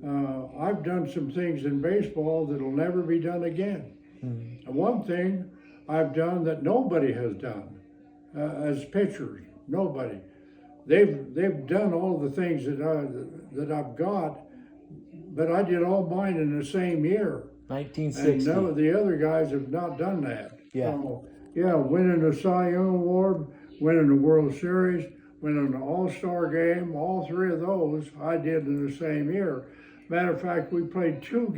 I've done some things in baseball that'll never be done again. Mm-hmm. And one thing I've done that nobody has done as pitchers, nobody. They've done all the things that I've got, but I did all mine in the same year. 1960. And none of the other guys have not done that. Yeah. So, yeah, winning the Cy Young Award, winning the World Series, winning the All-Star game, all three of those I did in the same year. Matter of fact, we played two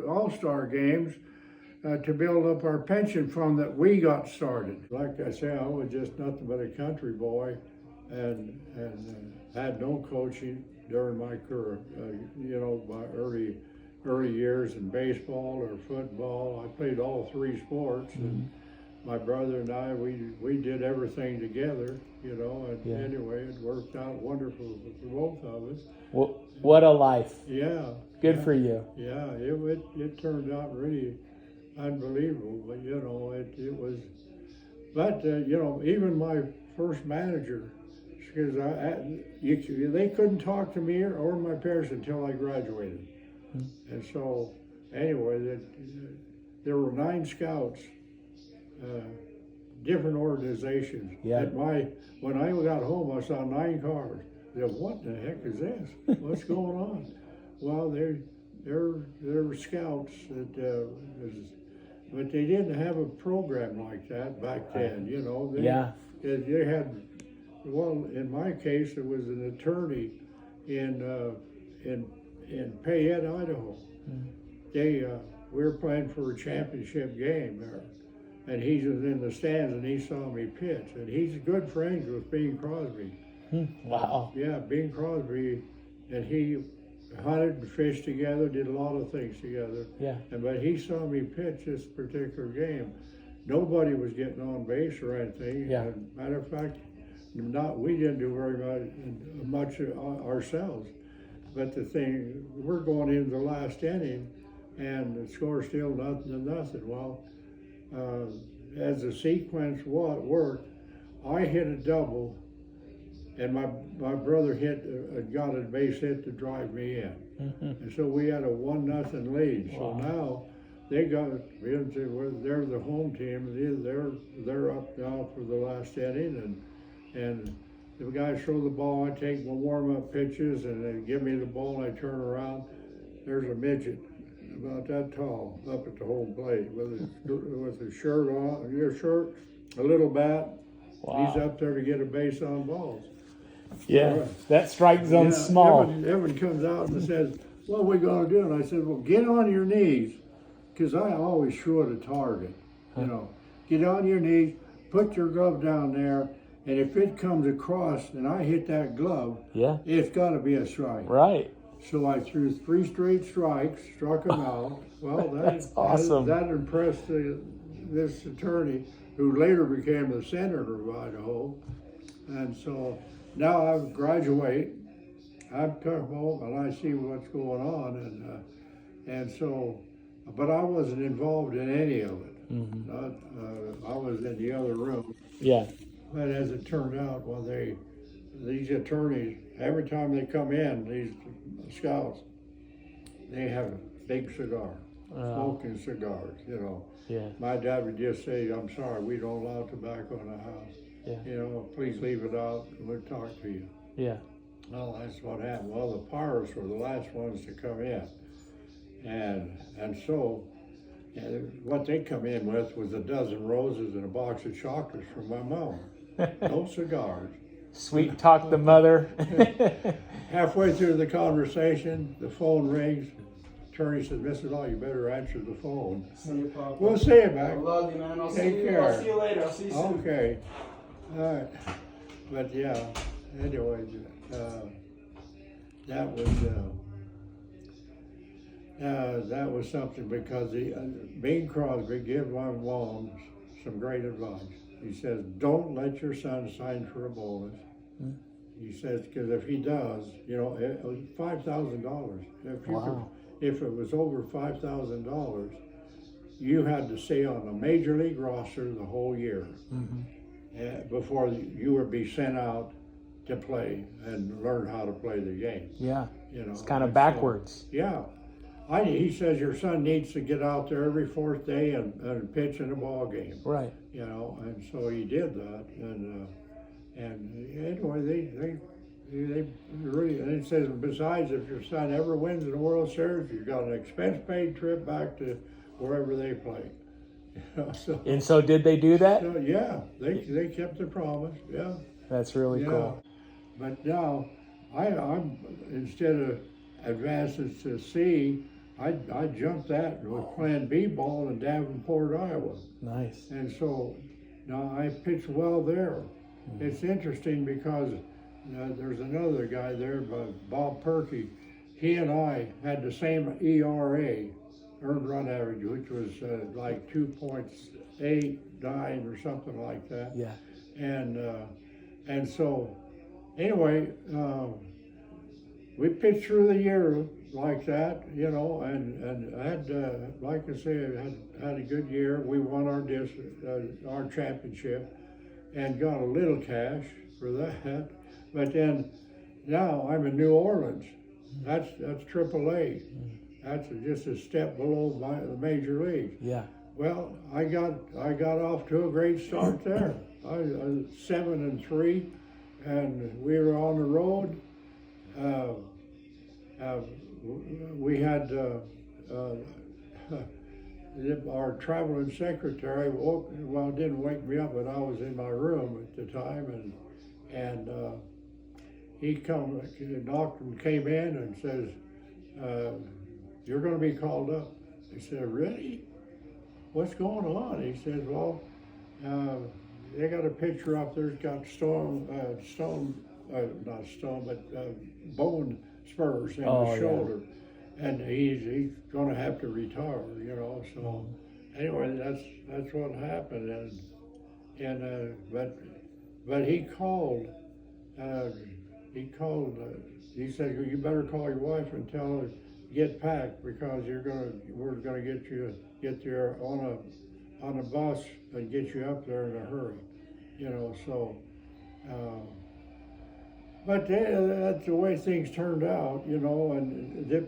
All-Star games to build up our pension fund that we got started. Like I say, I was just nothing but a country boy, and had no coaching during my career. My early years in baseball or football. I played all three sports, and my brother and I, we did everything together, and anyway, it worked out wonderful for both of us. Well, what a life. Yeah. Good for you. Yeah, it turned out really unbelievable, but it was, but even my first manager, because they couldn't talk to me or my parents until I graduated. And so, anyway, there were 9 scouts, different organizations. Yeah. When I got home, I saw 9 cars. I said, what the heck is this? What's going on? Well, there were scouts but they didn't have a program like that back then. They had. Well, in my case, it was an attorney in Payette, Idaho. We were playing for a championship game there, and he was in the stands, and he saw me pitch, and he's good friends with Bing Crosby. Wow. Yeah, Bing Crosby, and he hunted and fished together, did a lot of things together. Yeah. But he saw me pitch this particular game. Nobody was getting on base or anything. Yeah. Matter of fact, we didn't do very much ourselves. But the thing, we're going into the last inning, and the score's still nothing. Well, as the sequence worked, I hit a double, and my brother got a base hit to drive me in. And so we had a 1-0 lead. Wow. So now they're the home team. They're up now for the last inning, and the guys throw the ball. I take my warm-up pitches, and they give me the ball, and I turn around. There's a midget about that tall up at the home plate with his shirt on, a little bat. Wow. He's up there to get a base on balls. Yeah, that strike zone's small. Evan comes out and says, what are we going to do? And I said, well, get on your knees, because I always threw at a target. Get on your knees, put your glove down there, and if it comes across and I hit that glove, it's got to be a strike. Right. So I threw 3 straight strikes, struck him out. Well, that's awesome. That impressed this attorney, who later became the senator of Idaho. And so now I graduate, I'm come home and I see what's going on, and so, but I wasn't involved in any of it. I was in the other room. Yeah. But as it turned out, these attorneys, every time they come in, these scouts, they have a big cigar, smoking cigars, Yeah. My dad would just say, I'm sorry, we don't allow tobacco in the house. Yeah. Please leave it out and we'll talk to you. Yeah. Well, that's what happened. Well, the Pirates were the last ones to come in. And so what they come in with was a dozen roses and a box of chocolates from my mom. No cigars. Sweet talk the mother. Halfway through the conversation, the phone rings. Attorney said, Mrs. Law, you better answer the phone. See you, Papa. We'll see you back. I love you, man. I'll Take see you. care. I'll see you later. I'll see you soon. Okay. All right. But yeah, anyway, that was something, because Bing Crosby gave my mom some great advice. He says, don't let your son sign for a bonus. He says, because if he does, it was $5,000. Wow. If it was over $5,000, you had to stay on the major league roster the whole year before you would be sent out to play and learn how to play the game. Yeah. You know, It's kind of and backwards. yeah. He says your son needs to get out there every fourth day and pitch in a ball game. Right. You know, and so he did that. And anyway, they really, and it says, besides, if your son ever wins the World Series, you've got an expense-paid trip back to wherever they play. You know, And so did they do that? so yeah, they kept the promise. Yeah. That's really Yeah. cool. But now, I'm instead of advancing to C, I jumped that and was playing B-ball in Davenport, Iowa. Nice. And so now I pitched well there. It's interesting because there's another guy there, Bob Perky. He and I had the same ERA, earned run average, which was like 2.89 or something like that. Yeah. And so anyway, we pitched through the year like that, you know, and I had, like I said, had a good year. We won our championship and got a little cash for that. But then now I'm in New Orleans. That's AAA. That's just a step below the major league. Yeah. Well, I got off to a great start there. I was 7-3, and we were on the road. We had our traveling secretary didn't wake me up, but I was in my room at the time, and he knocked and came in and says, "You're going to be called up." I said, "Really? What's going on?" He says, "Well, they got a picture up there's got bone spurs in the shoulder, and he's going to have to retire, you know." So anyway, that's what happened, but he called. He said, "You better call your wife and tell her get packed because we're gonna get there on a bus and get you up there in a hurry," you know. So, but that's the way things turned out, you know.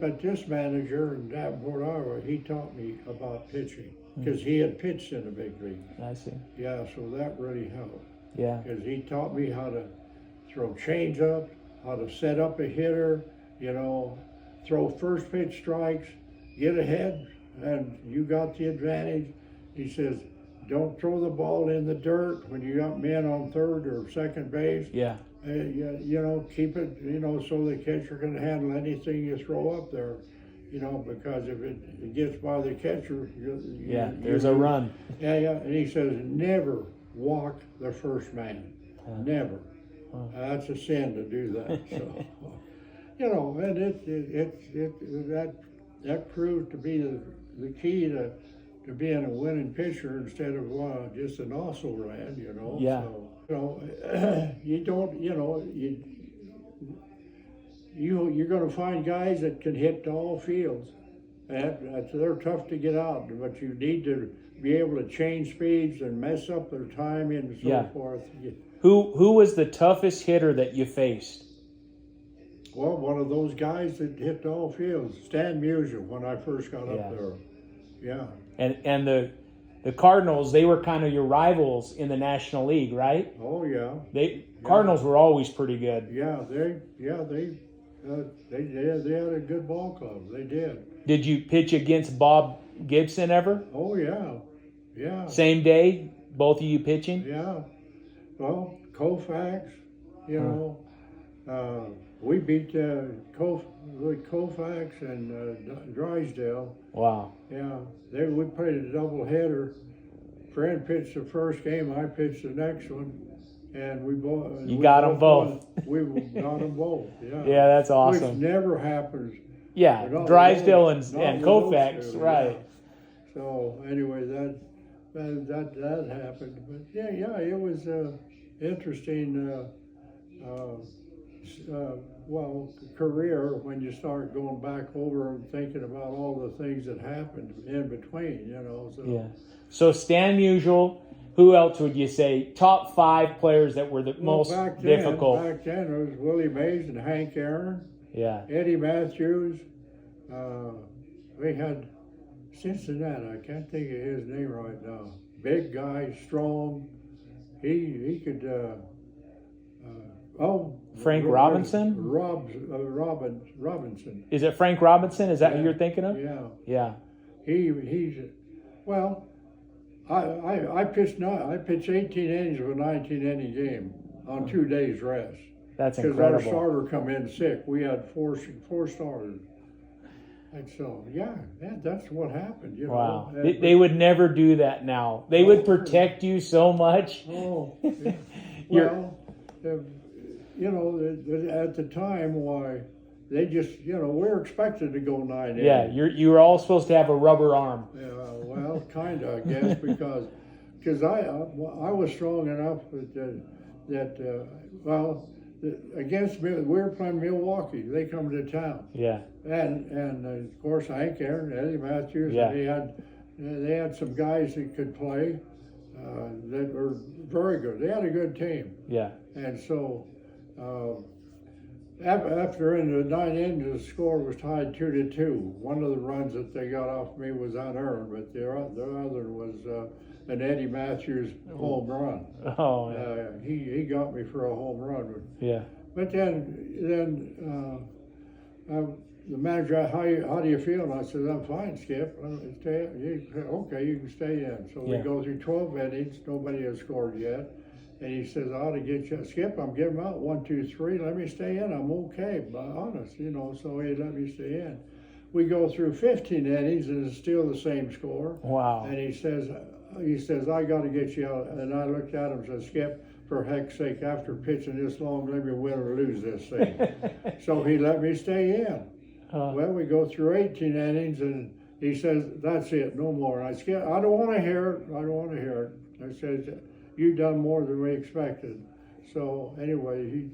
But this manager in Davenport, Iowa, he taught me about pitching because he had pitched in the big league. I see. Yeah, so that really helped. Yeah. Because he taught me how to throw change up, how to set up a hitter, you know, throw first pitch strikes, get ahead, and you got the advantage. He says, don't throw the ball in the dirt when you got men on third or second base. Yeah. You know, keep it, you know, so the catcher can handle anything you throw up there, you know, because if it gets by the catcher, there's a run. Yeah. And he says, never walk the first man. Never. That's a sin to do that. So, you know, and that proved to be the key to being a winning pitcher instead of just an also-ran, you know. Yeah. So, you don't, you know, you're going to find guys that can hit to all fields. They're tough to get out, but you need to be able to change speeds and mess up their timing and so forth. Who was the toughest hitter that you faced? Well, one of those guys that hit to all fields, Stan Musial, when I first got up there. Yeah. And the Cardinals, they were kind of your rivals in the National League, right? Oh yeah. Cardinals were always pretty good. Yeah, they had a good ball club. They did. Did you pitch against Bob Gibson ever? Oh yeah, yeah. Same day, both of you pitching? Yeah. Well, Koufax, you know, we beat Koufax and Drysdale. Wow. Yeah, we played a double header. Fred pitched the first game, I pitched the next one, and we both. You got them both. We got them both. Yeah. Yeah, that's awesome. Which never happens. Yeah, Drysdale and Koufax, right? Yeah. So anyway, that happened. But yeah, it was interesting. Career when you start going back over and thinking about all the things that happened in between, you know. So. Yeah. So Stan Musial, who else would you say? Top 5 players that were the most difficult? Back then it was Willie Mays and Hank Aaron. Yeah. Eddie Matthews. We had Cincinnati. I can't think of his name right now. Big guy, strong. He could. Frank Robinson? Robinson. Is it Frank Robinson? Is that who you're thinking of? Yeah. Yeah. He's well. I pitched 18 innings of a 19-inning game on 2 days rest. That's Because our incredible. starter come in sick. We had four starters. And so, that's what happened. You Wow. know. They would never do that now. They would protect you so much. Oh, yeah. Well, you know, at the time, why they just, you know, we're expected to go 9 innings. Yeah, you were all supposed to have a rubber arm. Yeah, well, kind of, I guess, because I was strong enough against me, we were playing Milwaukee. They come to town. Yeah. And of course Hank Aaron, Eddie Matthews, Yeah. and they had some guys that could play that were very good. They had a good team. Yeah. And so after in the 9 innings, the score was tied 2-2. One of the runs that they got off me was unearned, but the other was an Eddie Matthews home run. Oh. Yeah. He got me for a home run. Yeah. But then the manager, how do you feel? And I said, I'm fine, Skip. Okay, you can stay in. So we go through 12 innings. Nobody has scored yet. And he says, I ought to get you, Skip, I'm getting out 1, 2, 3. Let me stay in. I'm okay, but honest, you know. So he let me stay in. We go through 15 innings and it's still the same score. Wow. And he says, I got to get you out. And I looked at him and said, Skip, for heck's sake, after pitching this long, let me win or lose this thing. So he let me stay in. Well, we go through 18 innings, and he says, that's it, no more. And I said, I don't want to hear it. I don't want to hear it. I said, you've done more than we expected. So anyway,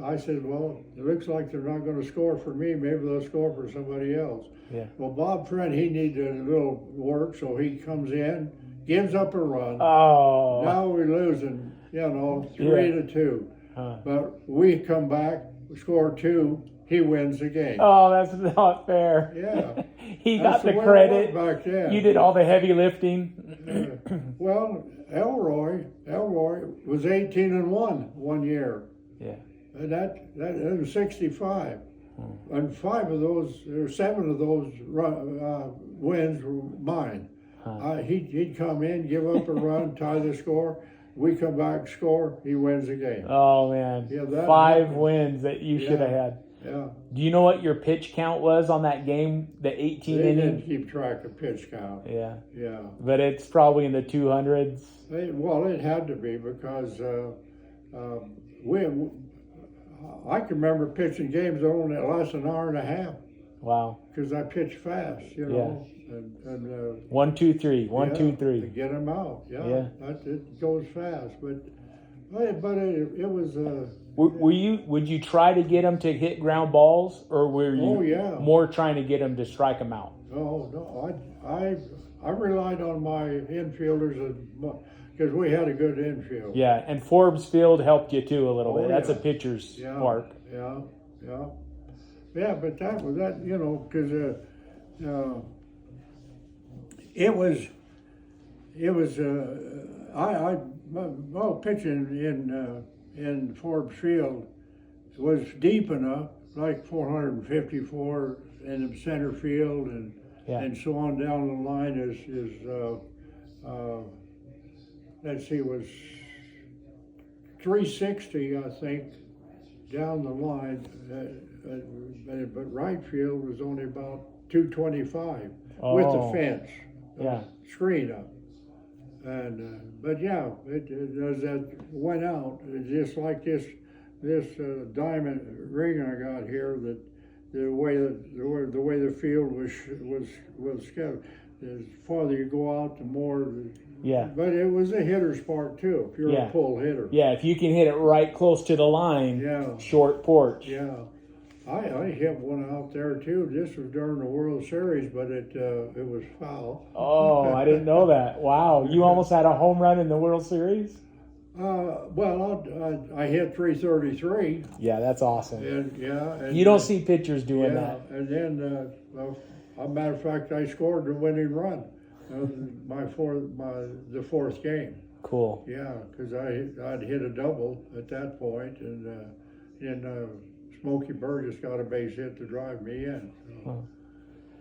I said, well, it looks like they're not going to score for me. Maybe they'll score for somebody else. Yeah. Well, Bob Friend, he needed a little work, so he comes in, gives up a run. Oh. Now we're losing, 3-2. But we come back, score 2, he wins the game. Oh, that's not fair. Yeah. He That's got the way it credit. was back then. You did all the heavy lifting. Well, Elroy was 18-1 one year. Yeah. And that was 65. And 7 of those wins were mine. He'd come in, give up a run, tie the score. We come back, score, he wins the game. Oh, man. Yeah, that 5 happened. wins that you should have had. Yeah. Do you know what your pitch count was on that game, the 18 They inning? didn't keep track of pitch count. Yeah. Yeah. But it's probably in the 200s. It had to be because I can remember pitching games that only last an hour and a half Wow. because I pitched fast, and 1, 2, 3. 1, 2, 3. to get them out. Yeah. It goes fast, but it was. Would you try to get them to hit ground balls, or were you Oh, yeah. more trying to get them to strike them out? No, I relied on my infielders because we had a good infield. Yeah, and Forbes Field helped you too a little bit. That's yeah. a pitcher's Yeah, park. Yeah. But that was that, because pitching in Forbes Field was deep enough, like 454 in the center field, and so on down the line let's see, was 360, I think, down the line, but right field was only about 225 with the fence, screen up. And but it as that went out, it just like this diamond ring I got here, that the way the field was scheduled. The farther you go out, the more. But it was a hitter's part too. If you're a pull hitter. Yeah, if you can hit it right close to the line. Short porch. Yeah. I hit one out there too. This was during the World Series, but it was foul. Oh, I didn't know that. Wow, you almost had a home run in the World Series? Well, I hit 333, Yeah, that's awesome. and yeah, and, You don't see pitchers doing yeah, that. and then, well, as a matter of fact, I scored the winning run, the fourth game. Cool. Yeah, because I'd hit a double at that point, and then Smokey Burgess got a base hit to drive me in. So, Huh.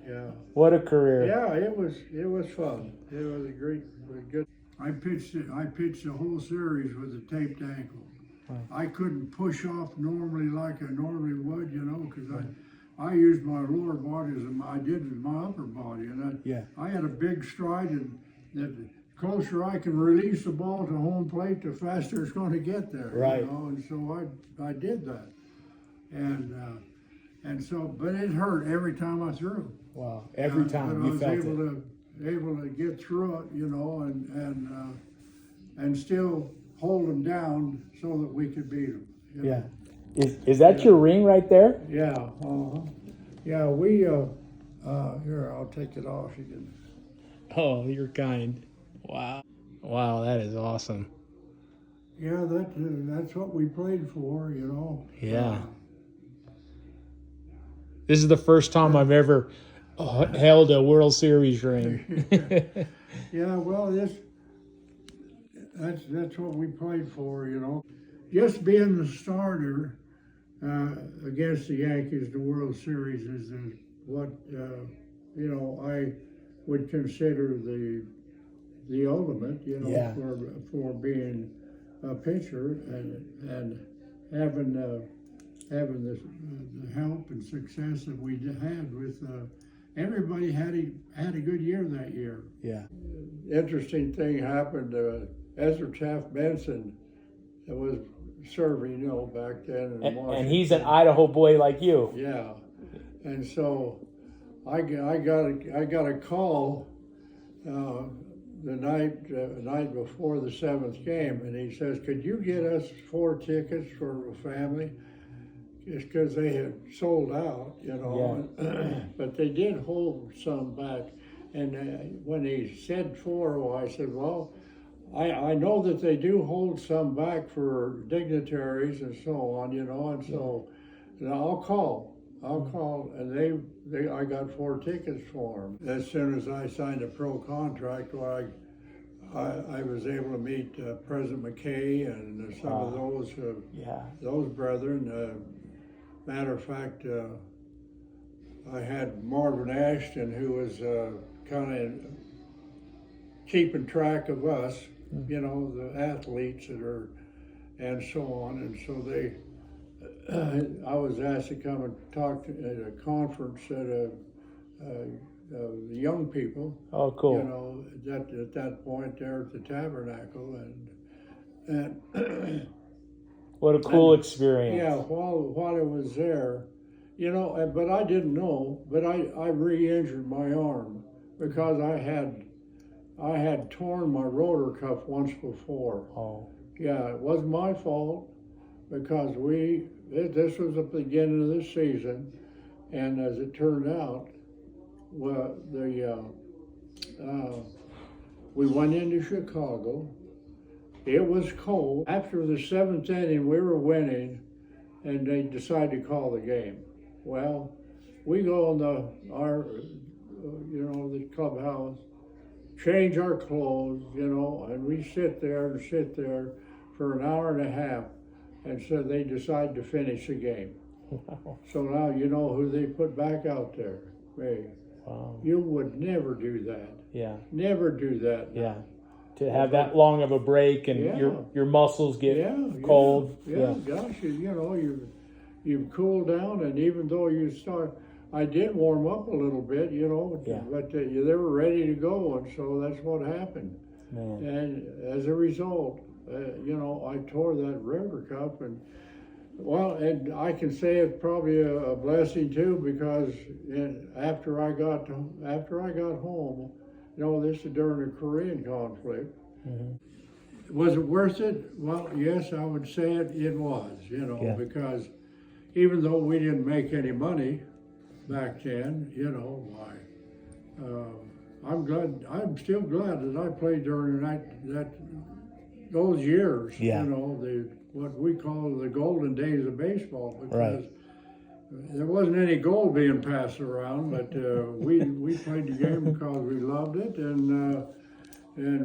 yeah. What a career. Yeah, it was fun. It was good. I pitched the whole series with a taped ankle. I couldn't push off normally like I normally would, because I used my lower body as I did with my upper body, and I had a big stride, and the closer I can release the ball to home plate, the faster it's going to get there. Right. And so I did that, and so, but it hurt every time I threw. Wow. Every time but you felt I was able to get through it, and still hold them down so that we could beat them. Yeah. Is that your ring right there? Yeah. Yeah. We here, I'll take it off. You can. Oh, you're kind. Wow. Wow, that is awesome. Yeah, that's what we played for. Yeah. This is the first time I've ever held a World Series ring. Yeah. Well, that's what we played for. Just being the starter against the Yankees, the World Series is what I would consider the ultimate. Yeah. For being a pitcher and having the help and success that we had with everybody had a good year that year. Yeah. Interesting thing happened. Ezra Taft Benson was serving, back then in Washington. And he's an Idaho boy like you. Yeah, and so I got a call the night before the seventh game, and he says, "Could you get us 4 tickets for a family?" Just because they had sold out, Yeah. But they did hold some back. And when he said 4, well, I said, well, I know that they do hold some back for dignitaries and so on, and so I'll call, and I got 4 tickets for them. As soon as I signed a pro contract, well, I was able to meet President McKay and some of those brethren. Matter of fact, I had Marvin Ashton, who was kind of keeping track of us, the athletes and so on. And so I was asked to come and talk at a conference at the young people. Oh, cool. At that point there at the Tabernacle, and what a cool experience. Yeah, while I was there, but I didn't know, but I re-injured my arm because I had torn my rotor cuff once before. Oh. Yeah, it wasn't my fault because this was the beginning of the season, and as it turned out, well, we went into Chicago. It was cold. After the 7th inning, we were winning, and they decided to call the game. Well, we go in the clubhouse, change our clothes, and we sit there for an hour and a half, and so they decide to finish the game. So now you know who they put back out there. Hey, wow. You would never do that. Yeah. Never do that. Yeah. To have that long of a break and your muscles get cold. Yeah. Gosh, you've cooled down, and even though I did warm up a little bit, but they were ready to go, and so that's what happened. Man. And as a result, I tore that rotor cuff, and I can say it's probably a blessing too, because after I got home, this is during the Korean conflict. Mm-hmm. Was it worth it? Well, yes, I would say it was, because even though we didn't make any money back then, I'm still glad that I played during those years. Yeah. You know, what we call the golden days of baseball, because Right. there wasn't any gold being passed around, but we played the game because we loved it, and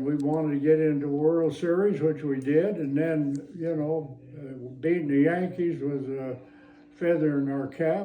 we wanted to get into World Series, which we did, and then, you know, beating the Yankees was a feather in our cap.